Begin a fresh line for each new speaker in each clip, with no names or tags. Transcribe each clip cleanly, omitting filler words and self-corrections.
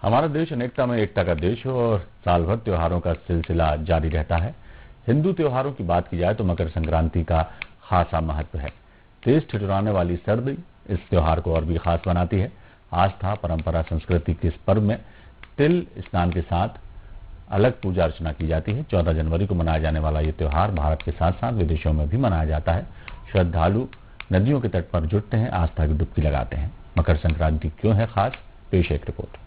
हमारा देश अनेकता में एकता का देश है और साल भर त्योहारों का सिलसिला जारी रहता है। हिंदू त्योहारों की बात की जाए तो मकर संक्रांति का खासा महत्व है। तेज ठिठुराने वाली सर्दी इस त्योहार को और भी खास बनाती है। आस्था, परंपरा, संस्कृति के इस पर्व में तिल स्नान के साथ अलग पूजा अर्चना की जाती है। 14 जनवरी को मनाया जाने वाला ये त्योहार भारत के साथ साथ विदेशों में भी मनाया जाता है। श्रद्धालु नदियों के तट पर जुटते हैं, आस्था की डुबकी लगाते हैं। मकर संक्रांति क्यों है खास, पेश एक रिपोर्ट।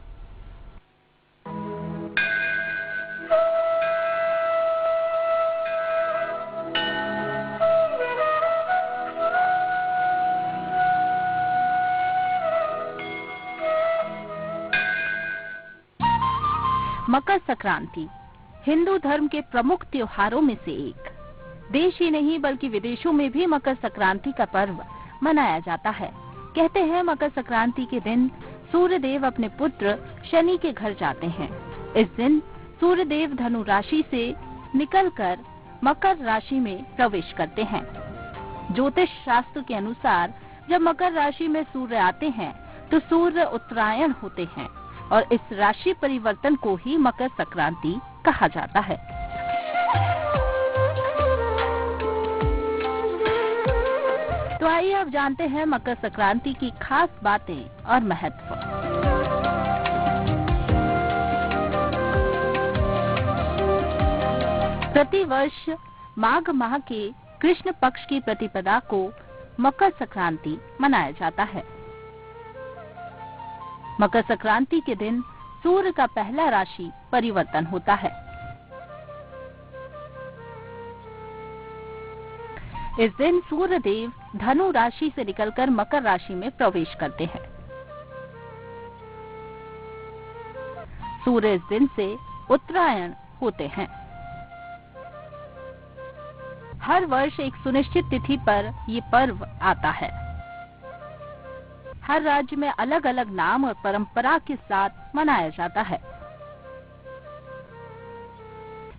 मकर संक्रांति हिंदू धर्म के प्रमुख त्योहारों में से एक। देश ही नहीं बल्कि विदेशों में भी मकर संक्रांति का पर्व मनाया जाता है। कहते हैं मकर संक्रांति के दिन सूर्य देव अपने पुत्र शनि के घर जाते हैं। इस दिन सूर्य देव धनु राशि से निकलकर मकर राशि में प्रवेश करते हैं। ज्योतिष शास्त्र के अनुसार जब मकर राशि में सूर्य आते हैं तो सूर्य उत्तरायण होते हैं और इस राशि परिवर्तन को ही मकर संक्रांति कहा जाता है। तो आइए अब जानते हैं मकर संक्रांति की खास बातें और महत्व। प्रतिवर्ष माघ माह के कृष्ण पक्ष की प्रतिपदा को मकर संक्रांति मनाया जाता है। मकर संक्रांति के दिन सूर्य का पहला राशि परिवर्तन होता है। इस दिन सूर्य देव धनु राशि से निकलकर मकर राशि में प्रवेश करते हैं। सूर्य इस दिन से उत्तरायण होते हैं। हर वर्ष एक सुनिश्चित तिथि पर ये पर्व आता है। हर राज्य में अलग अलग नाम और परंपरा के साथ मनाया जाता है।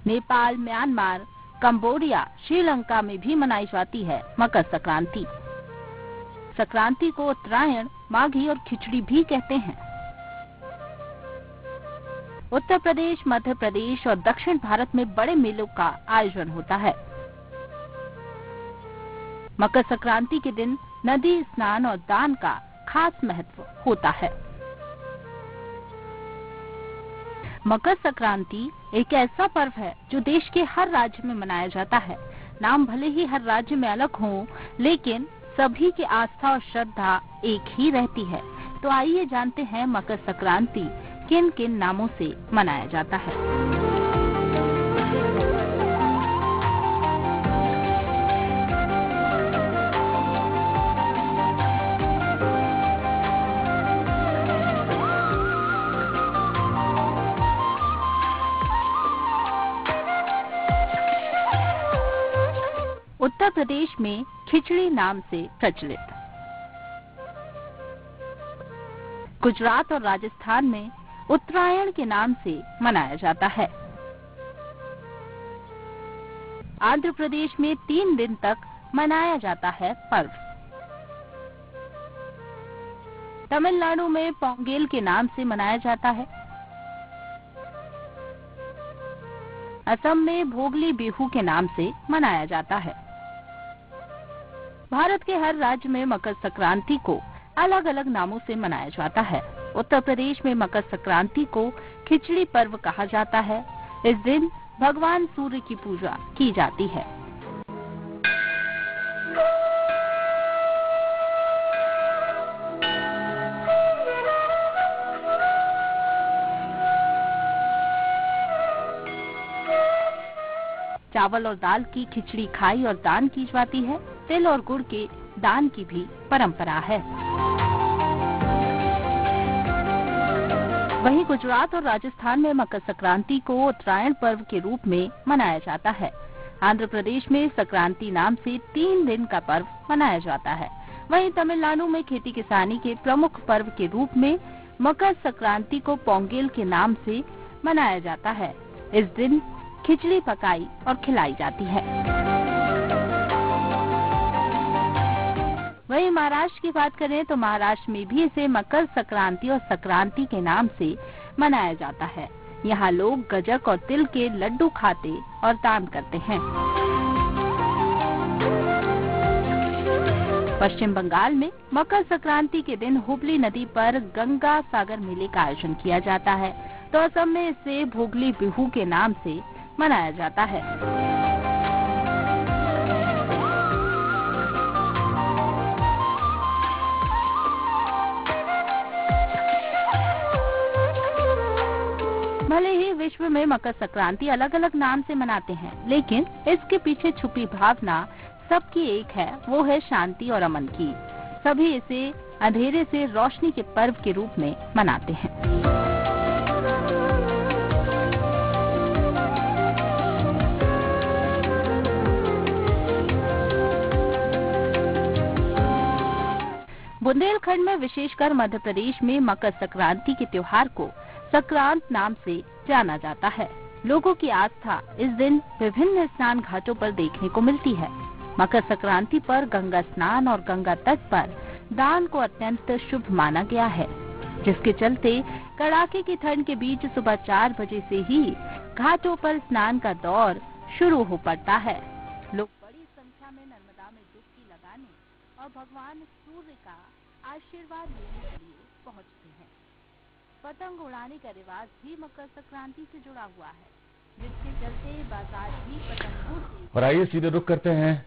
नेपाल, म्यांमार, कंबोडिया, श्रीलंका में भी मनाई जाती है मकर संक्रांति। संक्रांति को उत्तरायण, माघी और खिचड़ी भी कहते हैं। उत्तर प्रदेश, मध्य प्रदेश और दक्षिण भारत में बड़े मेलों का आयोजन होता है। मकर संक्रांति के दिन नदी स्नान और दान का खास महत्व होता है। मकर संक्रांति एक ऐसा पर्व है जो देश के हर राज्य में मनाया जाता है। नाम भले ही हर राज्य में अलग हो, लेकिन सभी की आस्था और श्रद्धा एक ही रहती है। तो आइए जानते हैं मकर संक्रांति किन किन नामों से मनाया जाता है। उत्तर प्रदेश में खिचड़ी नाम से प्रचलित। गुजरात और राजस्थान में उत्तरायण के नाम से मनाया जाता है। आंध्र प्रदेश में 3 दिन तक मनाया जाता है पर्व। तमिलनाडु में पोंगल के नाम से मनाया जाता है। असम में भोगली बिहू के नाम से मनाया जाता है। भारत के हर राज्य में मकर संक्रांति को अलग अलग नामों से मनाया जाता है। उत्तर प्रदेश में मकर संक्रांति को खिचड़ी पर्व कहा जाता है। इस दिन भगवान सूर्य की पूजा की जाती है। चावल और दाल की खिचड़ी खाई और दान की जाती है। तिल और गुड़ के दान की भी परंपरा है। वहीं गुजरात और राजस्थान में मकर संक्रांति को उत्तरायण पर्व के रूप में मनाया जाता है। आंध्र प्रदेश में संक्रांति नाम से 3 दिन का पर्व मनाया जाता है। वहीं तमिलनाडु में खेती किसानी के प्रमुख पर्व के रूप में मकर संक्रांति को पोंगल के नाम से मनाया जाता है। इस दिन खिचड़ी पकाई और खिलाई जाती है। वहीं महाराष्ट्र की बात करें तो महाराष्ट्र में भी इसे मकर संक्रांति और संक्रांति के नाम से मनाया जाता है। यहाँ लोग गज्जक और तिल के लड्डू खाते और दान करते हैं। पश्चिम बंगाल में मकर संक्रांति के दिन हुबली नदी पर गंगा सागर मेले का आयोजन किया जाता है, तो असम में इसे भोगली बिहू के नाम से मनाया जाता है। भले ही विश्व में मकर संक्रांति अलग अलग नाम से मनाते हैं, लेकिन इसके पीछे छुपी भावना सबकी एक है, वो है शांति और अमन की। सभी इसे अंधेरे से रोशनी के पर्व के रूप में मनाते हैं। बुंदेलखंड में विशेषकर मध्य प्रदेश में मकर संक्रांति के त्योहार को संक्रांत नाम से जाना जाता है। लोगों की आस्था इस दिन विभिन्न स्नान घाटों पर देखने को मिलती है। मकर संक्रांति पर गंगा स्नान और गंगा तट पर दान को अत्यंत शुभ माना गया है, जिसके चलते कड़ाके की ठंड के बीच सुबह 4 बजे से ही घाटों पर स्नान का दौर शुरू हो पड़ता है। लोग बड़ी संख्या में नर्मदा में डुबकी लगाने और भगवान सूर्य का आशीर्वाद लेने के लिए पहुंचते हैं। पतंग उड़ाने का रिवाज भी मकर संक्रांति से जुड़ा हुआ है, जिसके चलते बाजार भी पतंगों से।
और आइए सीधे रुख करते हैं